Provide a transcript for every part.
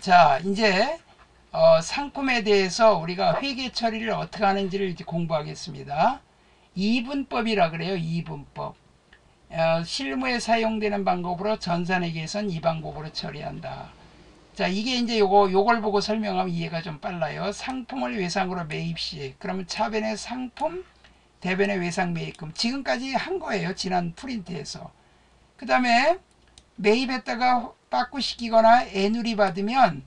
자, 이제 상품에 대해서 우리가 회계 처리를 어떻게 하는지를 이제 공부하겠습니다. 이분법이라 그래요. 이분법. 실무에 사용되는 방법으로 전산회계에선 이 방법으로 처리한다. 자, 이게 이제 요걸 보고 설명하면 이해가 좀 빨라요. 상품을 외상으로 매입 시, 그러면 차변의 상품, 대변의 외상 매입금. 지금까지 한 거예요. 지난 프린트에서. 그 다음에 매입했다가 빠꾸시키거나 애누리 받으면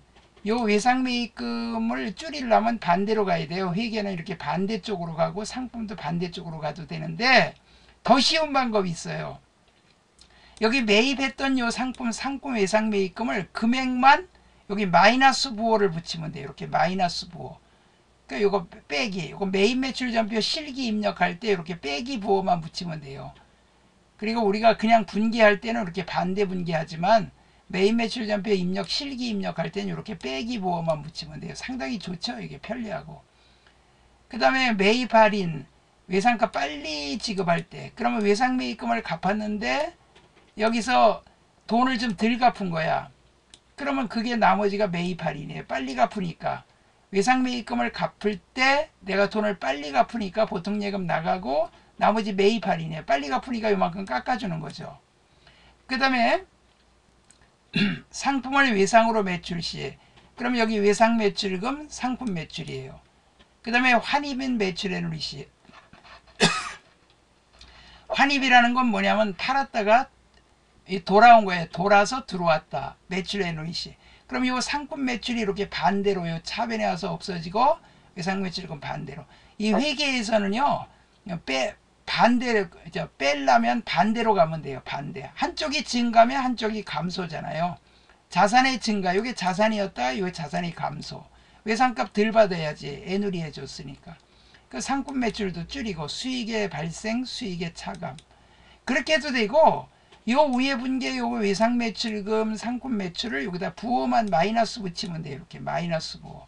요 외상 매입금을 줄이려면 반대로 가야 돼요. 회계는 이렇게 반대쪽으로 가고 상품도 반대쪽으로 가도 되는데 더 쉬운 방법이 있어요. 여기 매입했던 요 상품 외상 매입금을 금액만 여기 마이너스 부호를 붙이면 돼요. 이렇게 마이너스 부호. 그러니까 요거 빼기, 요거 매입 매출 전표 실기 입력할 때 이렇게 빼기 부호만 붙이면 돼요. 그리고 우리가 그냥 분기할 때는 이렇게 반대 분기하지만 매입 매출 전표 입력 실기 입력할 때는 이렇게 빼기 부호만 붙이면 돼요. 상당히 좋죠. 이게 편리하고. 그 다음에 매입 할인, 외상가 빨리 지급할 때, 그러면 외상 매입금을 갚았는데 여기서 돈을 좀 덜 갚은 거야. 그러면 그게 나머지가 매입 할인이에요. 빨리 갚으니까. 외상 매입금을 갚을 때 내가 돈을 빨리 갚으니까 보통 예금 나가고 나머지 매입 할인이에요. 빨리 갚으니까 요만큼 깎아주는 거죠. 그 다음에 상품을 외상으로 매출 시, 그럼 여기 외상 매출금 상품 매출이에요. 그 다음에 환입인 매출에 누리 시, 환입이라는 건 뭐냐면 팔았다가 돌아온 거예요. 돌아서 들어왔다. 매출에 누리 시. 그럼 이 상품 매출이 이렇게 반대로 요 차변에 와서 없어지고 외상 매출금 반대로. 이 회계에서는요, 반대로 빼려면 반대로 가면 돼요. 반대. 한쪽이 증가면 한쪽이 감소잖아요. 자산의 증가, 이게 자산이었다, 이게 자산이 감소. 외상값 덜 받아야지. 애누리 해줬으니까. 그 상품 매출도 줄이고 수익의 발생, 수익의 차감. 그렇게 해도 되고, 요 위에 분계 요거 외상 매출금 상품 매출을 여기다 부호만 마이너스 붙이면 돼요. 이렇게 마이너스 부호.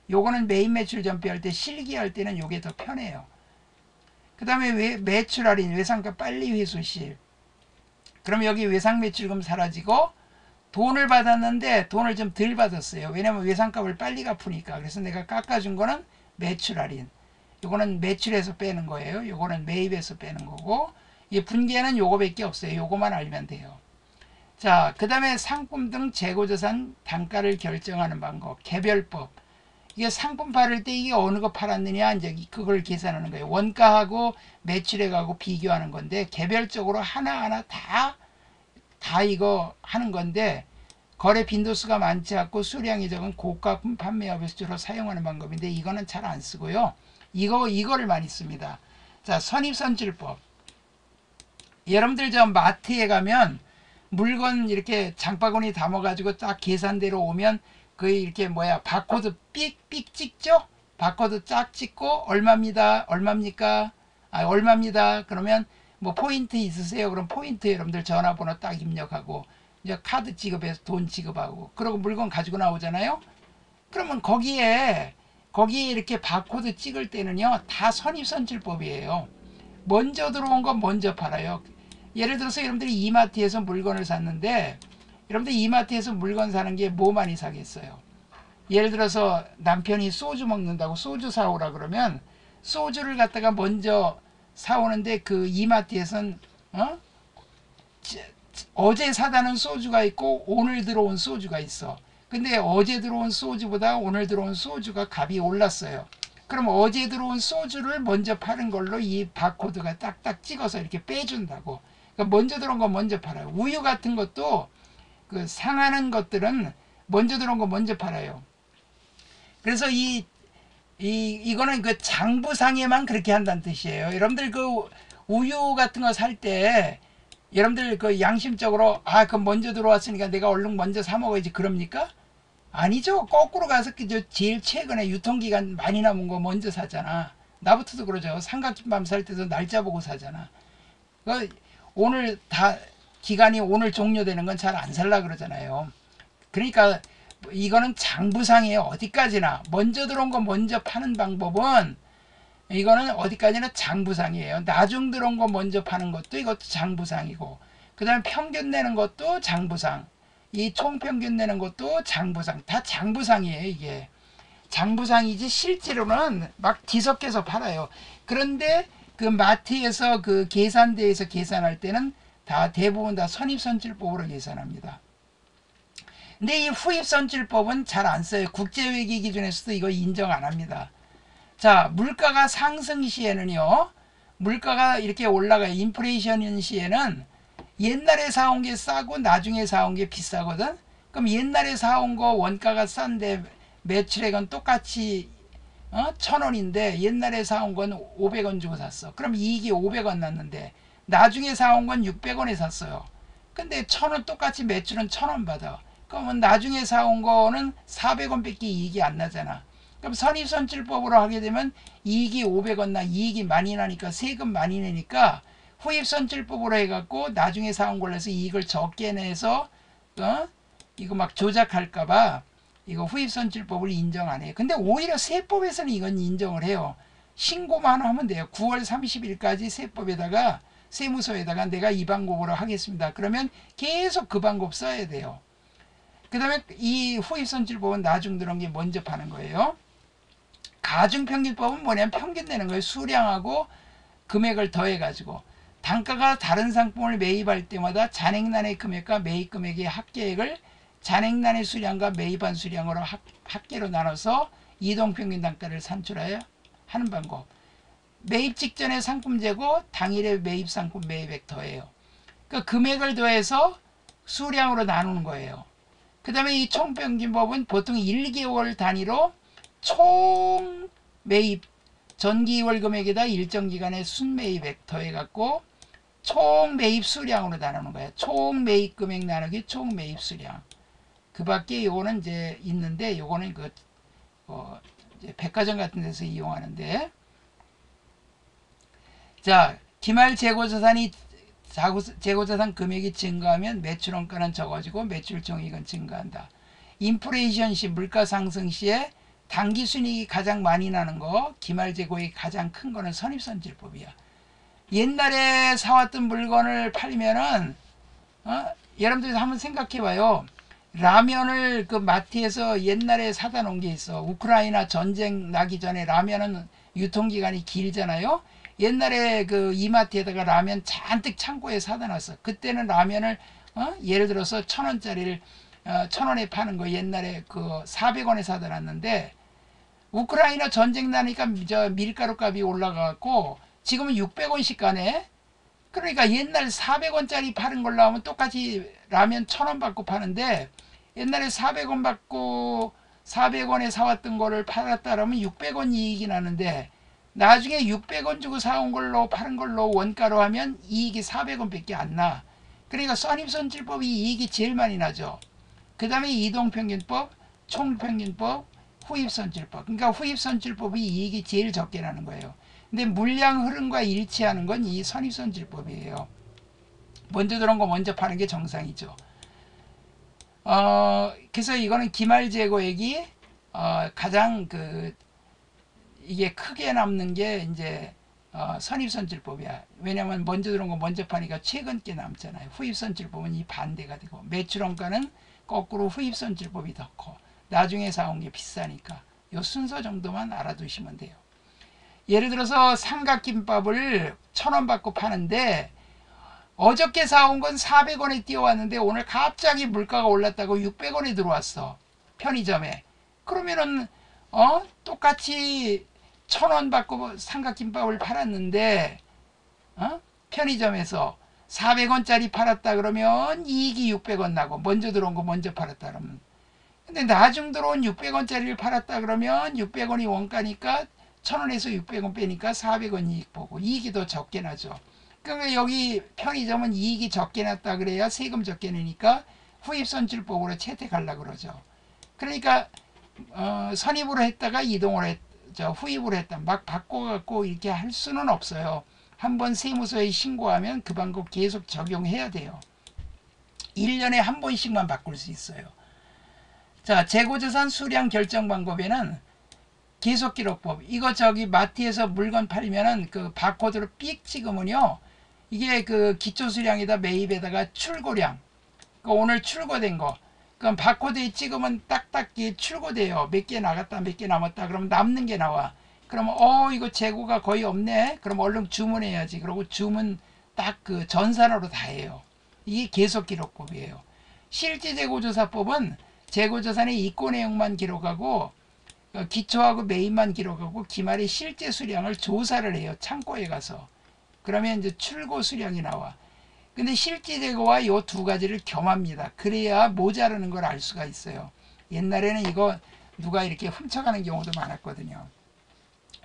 요거는 매입 매출 전표할 때 실기할 때는 요게 더 편해요. 그 다음에 매출 할인, 외상값 빨리 회수 시. 그럼 여기 외상 매출금 사라지고 돈을 받았는데 돈을 좀 덜 받았어요. 왜냐면 외상값을 빨리 갚으니까. 그래서 내가 깎아준 거는 매출 할인. 요거는 매출에서 빼는 거예요. 요거는 매입에서 빼는 거고. 이 분계는 요거밖에 없어요. 요거만 알면 돼요. 자, 그 다음에 상품 등 재고자산 단가를 결정하는 방법. 개별법. 이게 상품 팔을 때 이게 어느 거 팔았느냐 이제 그걸 계산하는 거예요. 원가하고 매출액하고 비교하는 건데 개별적으로 하나하나 다 이거 하는 건데 거래 빈도수가 많지 않고 수량이 적은 고가품 판매업에서 주로 사용하는 방법인데 이거는 잘 안 쓰고요. 이거를 많이 씁니다. 자, 선입선출법. 여러분들 저 마트에 가면 물건 이렇게 장바구니 담아가지고 딱 계산대로 오면 그 이렇게 바코드 삑삑 찍죠? 바코드 쫙 찍고 얼마입니다. 얼마입니까? 얼마입니다. 그러면 뭐 포인트 있으세요? 그럼 포인트 여러분들 전화번호 딱 입력하고 이제 카드 지급해서 돈 지급하고 그러고 물건 가지고 나오잖아요. 그러면 거기에 이렇게 바코드 찍을 때는요 다 선입선출법이에요. 먼저 들어온 건 먼저 팔아요. 예를 들어서 여러분들이 이마트에서 물건을 샀는데 여러분들 이마트에서 물건 사는 게 뭐 많이 사겠어요? 예를 들어서 남편이 소주 먹는다고 소주 사오라 그러면 소주를 갖다가 먼저 사오는데 그 이마트에선 어제 사다는 소주가 있고 오늘 들어온 소주가 있어. 근데 어제 들어온 소주보다 오늘 들어온 소주가 값이 올랐어요. 그럼 어제 들어온 소주를 먼저 파는 걸로 이 바코드가 딱딱 찍어서 이렇게 빼준다고. 그러니까 먼저 들어온 거 먼저 팔아요. 우유 같은 것도 그 상하는 것들은 먼저 들어온 거 먼저 팔아요. 그래서 이거는 그 장부상에만 그렇게 한다는 뜻이에요. 여러분들 그 우유 같은 거 살 때 여러분들 그 양심적으로 그럼 먼저 들어왔으니까 내가 얼른 먼저 사 먹어야지 그럽니까? 아니죠. 거꾸로 가서 제일 최근에 유통기간 많이 남은 거 먼저 사잖아. 나부터도 그러죠. 삼각김밥 살 때도 날짜 보고 사잖아. 오늘 다 기간이 오늘 종료되는 건 잘 안 살라 그러잖아요. 그러니까 이거는 장부상이에요. 어디까지나 먼저 들어온 거 먼저 파는 방법은 이거는 어디까지나 장부상이에요. 나중 들어온 거 먼저 파는 것도 이것도 장부상이고 그 다음에 평균 내는 것도 장부상. 이 총평균 내는 것도 장부상, 다 장부상이에요. 이게 장부상이지 실제로는 막 뒤섞여서 팔아요. 그런데 그 마트에서 그 계산대에서 계산할 때는 다 대부분 다 선입선출법으로 계산합니다. 근데 이 후입선출법은 잘 안 써요. 국제회계 기준에서도 이거 인정 안 합니다. 자, 물가가 상승 시에는요, 물가가 이렇게 올라가요. 인플레이션 시에는 옛날에 사온 게 싸고 나중에 사온 게 비싸거든. 그럼 옛날에 사온 거 원가가 싼데 매출액은 똑같이 1,000원인데 옛날에 사온 건 500원 주고 샀어. 그럼 이익이 500원 났는데 나중에 사온 건 600원에 샀어요. 근데 1,000원 똑같이 매출은 1,000원 받아. 그러면 나중에 사온 거는 400원 밖에 이익이 안 나잖아. 그럼 선입선출법으로 하게 되면 이익이 500원 나, 이익이 많이 나니까 세금 많이 내니까 후입선출법으로 해갖고 나중에 사온 걸로 해서 이익을 적게 내서 이거 막 조작할까봐 이거 후입선출법을 인정 안 해요. 근데 오히려 세법에서는 이건 인정을 해요. 신고만 하면 돼요. 9월 30일까지 세법에다가 세무서에다가 내가 이 방법으로 하겠습니다. 그러면 계속 그 방법 써야 돼요. 그 다음에 이 후입선출법은 나중 들어온 게 먼저 파는 거예요. 가중평균법은 뭐냐면 평균 내는 거예요. 수량하고 금액을 더해가지고 단가가 다른 상품을 매입할 때마다 잔액난의 금액과 매입 금액의 합계액을 잔액난의 수량과 매입한 수량으로 합계로 나눠서 이동평균 단가를 산출하여 하는 방법. 매입 직전에 상품 재고 당일에 매입 상품 매입액 더해요. 그 금액을 더해서 수량으로 나누는 거예요. 그 다음에 이 총평균법은 보통 1개월 단위로 총 매입 전기월 금액에다 일정 기간의 순매입액 더해갖고 총 매입 수량으로 나누는 거예요. 총 매입 금액 나누기 총 매입 수량. 그 밖에 요거는 이제 있는데 요거는 그 이제 백화점 같은 데서 이용하는데, 자, 기말 재고자산이 재고자산 금액이 증가하면 매출원가는 적어지고 매출총액은 증가한다. 인플레이션 시, 물가 상승 시에 당기순이익이 가장 많이 나는 거, 기말재고액이 가장 큰 거는 선입선출법이야. 옛날에 사왔던 물건을 팔면은 여러분들이 한번 생각해봐요. 라면을 그 마트에서 옛날에 사다 놓은 게 있어. 우크라이나 전쟁 나기 전에 라면은 유통기간이 길잖아요. 옛날에 그 이마트에다가 라면 잔뜩 창고에 사다 놨어. 그때는 라면을 예를 들어서 1,000원짜리를 1,000원에 파는 거 옛날에 그 400원에 사다 놨는데 우크라이나 전쟁 나니까 저 밀가루 값이 올라가고 지금은 600원씩 가네. 그러니까 옛날 400원짜리 파는 걸로 하면 똑같이 라면 1,000원 받고 파는데 옛날에 400원 받고 400원에 사왔던 거를 팔았다 그러면 600원 이익이 나는데 나중에 600원 주고 사온 걸로 파는 걸로 원가로 하면 이익이 400원 밖에 안 나. 그러니까 선입선출법이 이익이 제일 많이 나죠. 그 다음에 이동평균법, 총평균법, 후입선출법. 그러니까 후입선출법이 이익이 제일 적게 나는 거예요. 근데 물량 흐름과 일치하는 건 이 선입선출법이에요. 먼저 들어온 거 먼저 파는 게 정상이죠. 그래서 이거는 기말재고액이 가장 이게 크게 남는 게 이제 선입선출법이야. 왜냐면 먼저 들어온 거 먼저 파니까 최근 게 남잖아요. 후입선출법은 이 반대가 되고 매출원가는 거꾸로 후입선출법이 더 커. 나중에 사온 게 비싸니까 이 순서 정도만 알아두시면 돼요. 예를 들어서 삼각김밥을 1,000원 받고 파는데 어저께 사온 건 400원에 뛰어왔는데 오늘 갑자기 물가가 올랐다고 600원에 들어왔어. 편의점에. 그러면은 똑같이 1,000원 받고 삼각김밥을 팔았는데 편의점에서 400원짜리 팔았다 그러면 이익이 600원 나고 먼저 들어온 거 먼저 팔았다 그러면, 근데 나중 들어온 600원짜리를 팔았다 그러면 600원이 원가니까 1,000원에서 600원 빼니까 400원 이익 보고 이익이 더 적게 나죠. 그러니까 여기 편의점은 이익이 적게 났다 그래야 세금 적게 내니까 후입선출법으로 채택하려고 그러죠. 그러니까 선입으로 했다가 이동을 후입으로 했다 막 바꿔갖고 이렇게 할 수는 없어요. 한번 세무서에 신고하면 그 방법 계속 적용해야 돼요. 1년에 한 번씩만 바꿀 수 있어요. 자, 재고자산 수량 결정 방법에는 계속기록법, 이거 마트에서 물건 팔면은 그 바코드로 삑 찍으면요, 이게 그 기초수량에다 매입에다가 출고량, 오늘 출고된 거. 그럼 바코드에 찍으면 딱딱 출고돼요. 몇 개 나갔다, 몇 개 남았다. 그러면 남는 게 나와. 그러면 이거 재고가 거의 없네. 그럼 얼른 주문해야지. 그러고 주문 딱 그 전산으로 다 해요. 이게 계속기록법이에요. 실제재고조사법은 재고조사의 입고 내용만 기록하고 기초하고 메인만 기록하고 기말에 실제 수량을 조사를 해요. 창고에 가서. 그러면 이제 출고 수량이 나와. 근데 실제 재고와 이 두 가지를 겸합니다. 그래야 모자라는 걸 알 수가 있어요. 옛날에는 이거 누가 이렇게 훔쳐가는 경우도 많았거든요.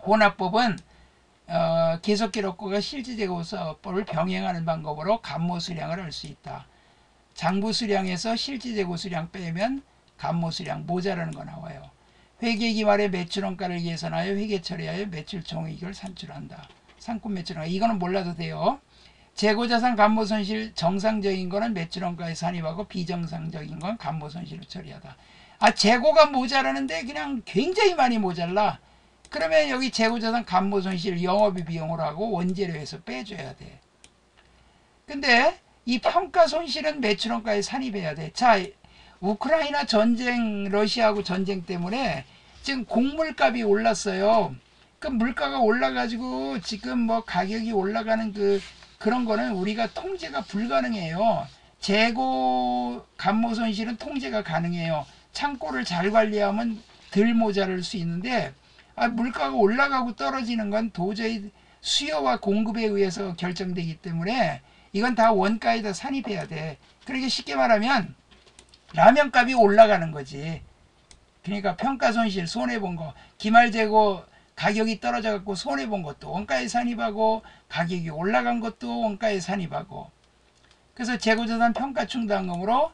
혼합법은 계속기록법과 실질재고서법을 병행하는 방법으로 감모수량을 알 수 있다. 장부수량에서 실질재고수량 빼면 감모수량 모자라는 거 나와요. 회계기말에 매출원가를 계산하여 회계 처리하여 매출총액을 산출한다. 상품매출원가 이거는 몰라도 돼요. 재고자산 감모손실 정상적인 거는 매출원가에 산입하고 비정상적인 건 감모손실을 처리하다. 재고가 모자라는데 그냥 굉장히 많이 모자라. 그러면 여기 재고자산 감모손실 영업비 비용으로 하고 원재료에서 빼줘야 돼. 근데 이 평가손실은 매출원가에 산입해야 돼. 자, 우크라이나 전쟁, 러시아하고 전쟁 때문에 지금 곡물값이 올랐어요. 그 물가가 올라가지고 지금 뭐 가격이 올라가는 그런 거는 우리가 통제가 불가능해요. 재고 감모손실은 통제가 가능해요. 창고를 잘 관리하면 덜 모자랄 수 있는데 물가가 올라가고 떨어지는 건 도저히 수요와 공급에 의해서 결정되기 때문에 이건 다 원가에다 산입해야 돼. 그러니까 쉽게 말하면 라면값이 올라가는 거지. 그러니까 평가손실 손해본 거 기말재고 가격이 떨어져 갖고 손해본 것도 원가에 산입하고 가격이 올라간 것도 원가에 산입하고 그래서 재고자산 평가충당금으로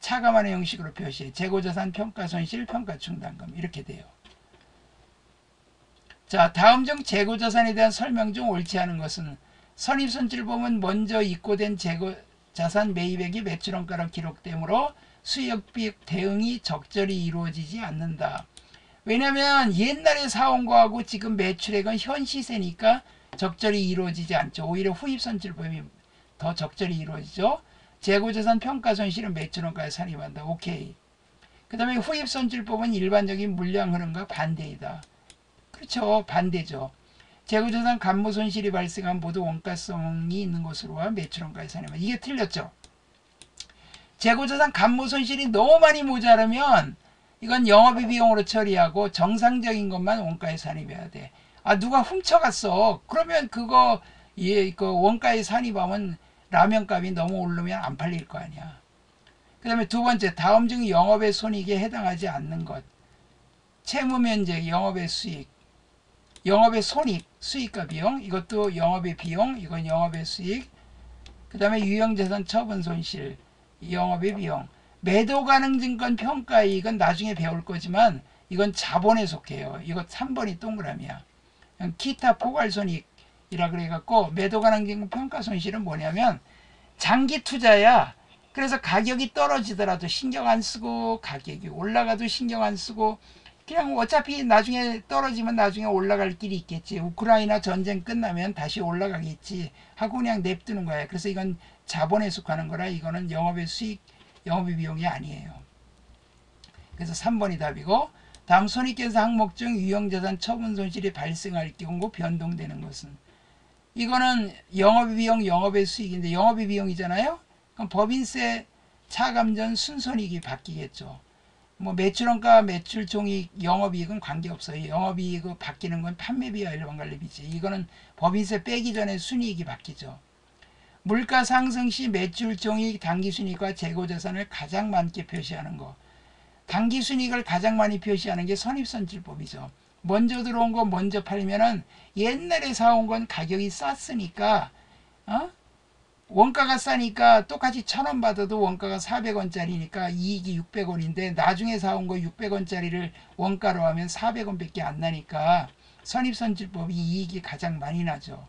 차감하는 형식으로 표시해. 재고자산 평가손실 평가충당금 이렇게 돼요. 자, 다음 중 재고자산에 대한 설명 중 옳지 않은 것은 선입선출법은 먼저 입고된 재고자산 매입액이 매출원가로 기록되므로 수익비 대응이 적절히 이루어지지 않는다. 왜냐면 옛날에 사온 거하고 지금 매출액은 현 시세니까 적절히 이루어지지 않죠. 오히려 후입선출법이 더 적절히 이루어지죠. 재고자산 평가손실은 매출원가에 산입한다. 오케이. 그 다음에 후입선출법은 일반적인 물량 흐름과 반대이다. 그렇죠. 반대죠. 재고자산 감모손실이 발생한 모두 원가성이 있는 것으로와 매출원가에 산입한다. 이게 틀렸죠. 재고자산 감모손실이 너무 많이 모자르면 이건 영업비 비용으로 처리하고 정상적인 것만 원가에 산입해야 돼. 누가 훔쳐갔어. 그러면 그거 원가에 산입하면 라면값이 너무 오르면 안 팔릴 거 아니야. 그 다음에 두 번째, 다음 중 영업의 손익에 해당하지 않는 것. 채무면적, 영업의 수익, 영업의 손익, 수익과 비용, 이것도 영업의 비용, 이건 영업의 수익. 그 다음에 유형자산 처분 손실, 영업의 비용. 매도 가능 증권 평가이익은 나중에 배울 거지만 이건 자본에 속해요. 이거 3번이 동그라미야. 기타 포괄손익이라 그래갖고 매도 가능 증권 평가 손실은 뭐냐면 장기 투자야. 그래서 가격이 떨어지더라도 신경 안 쓰고 가격이 올라가도 신경 안 쓰고 그냥 어차피 나중에 떨어지면 나중에 올라갈 길이 있겠지. 우크라이나 전쟁 끝나면 다시 올라가겠지 하고 그냥 냅두는 거야. 그래서 이건 자본에 속하는 거라 이거는 영업의 수익 영업비 비용이 아니에요. 그래서 3번이 답이고 다음 손익계산 항목 중 유형자산 처분 손실이 발생할 경우 변동되는 것은 이거는 영업비 비용 영업의 수익인데 영업비 비용이잖아요. 그럼 법인세 차감 전 순손익이 바뀌겠죠. 뭐 매출원가 매출총익 영업이익은 관계없어요. 영업이익이 바뀌는 건 판매비와 일반관리비지. 이거는 법인세 빼기 전에 순이익이 바뀌죠. 물가 상승 시 매출총익 당기순이익과 재고자산을 가장 많게 표시하는 거. 당기순이익을 가장 많이 표시하는 게 선입선출법이죠. 먼저 들어온 거 먼저 팔면은 옛날에 사온 건 가격이 쌌으니까 원가가 싸니까 똑같이 1,000원 받아도 원가가 400원짜리니까 이익이 600원인데 나중에 사온 거 600원짜리를 원가로 하면 400원밖에 안 나니까 선입선출법이 이익이 가장 많이 나죠.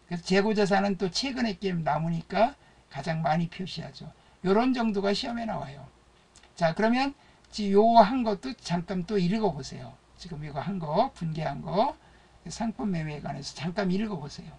그래서 재고자산은 또 최근에 게 남으니까 가장 많이 표시하죠. 요런 정도가 시험에 나와요. 자, 그러면 요 한 것도 잠깐 또 읽어보세요. 지금 이거 한 거, 분개한 거, 상품 매매에 관해서 잠깐 읽어보세요.